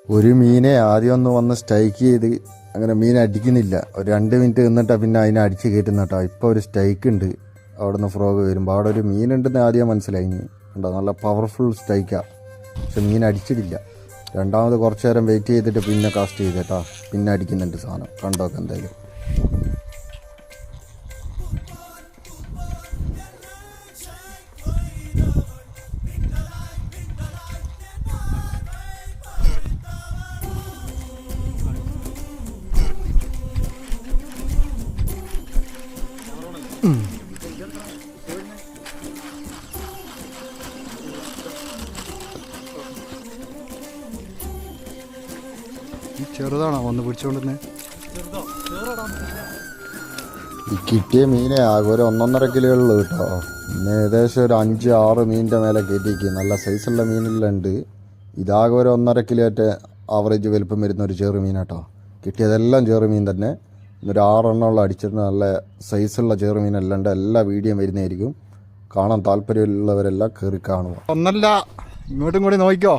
ഒരു മീനെ ആദ്യം ഒന്ന് വന്ന് സ്ട്രൈക്ക് ചെയ്ത് അങ്ങനെ മീൻ അടിക്കുന്നില്ല. ഒരു 2 മിനിറ്റ് നിന്നിട്ടാണ് പിന്നെ അതിനെ അടിച്ച് കയറ്റുന്ന കേട്ടോ. ഇപ്പോൾ ഒരു സ്ട്രൈക്ക് ഉണ്ട് അവിടെ നിന്ന് ഫ്രോഗ് വരുമ്പോൾ. അവിടെ ഒരു മീനുണ്ടെന്ന് ആദ്യം മനസ്സിലായി. ഉണ്ടോ, നല്ല പവർഫുൾ സ്ട്രൈക്കാണ്. പക്ഷെ മീൻ അടിച്ചിട്ടില്ല. രണ്ടാമത് കുറച്ച് നേരം വെയിറ്റ് ചെയ്തിട്ട് പിന്നെ കാസ്റ്റ് ചെയ്തേട്ടാ. പിന്നെ അടിക്കുന്നുണ്ട് സാധനം. കണ്ടോക്കെ എന്തായാലും. ചെറുതാണോ വന്ന് പിടിച്ചോണ്ടിരുന്നേ? ഈ കിട്ടിയ മീനെ ആകെ ഒരു 1.5 കിലോയുള്ളൂ കേട്ടോ. പിന്നെ ഏകദേശം ഒരു 5-6 മീനിൻ്റെ മേലെ കയറ്റിക്ക്. നല്ല സൈസുള്ള മീനെല്ലാം ഉണ്ട്. ഇതാകെ ഒരു 1.5 കിലോയുടെ ആവറേജ് വലുപ്പം വരുന്ന ഒരു ചെറു മീൻ കേട്ടോ. കിട്ടിയതെല്ലാം ചെറുമീൻ തന്നെ. ഒരു 6 എണ്ണമുള്ള അടിച്ചിട്ട് നല്ല സൈസുള്ള ചെറുമീനെല്ലാം ഉണ്ട്. എല്ലാ വീഡിയോ വരുന്നതായിരിക്കും. കാണാൻ താല്പര്യമുള്ളവരെല്ലാം കയറി കാണുക. ഒന്നല്ല, ഇങ്ങോട്ടും കൂടി നോക്കിക്കോ.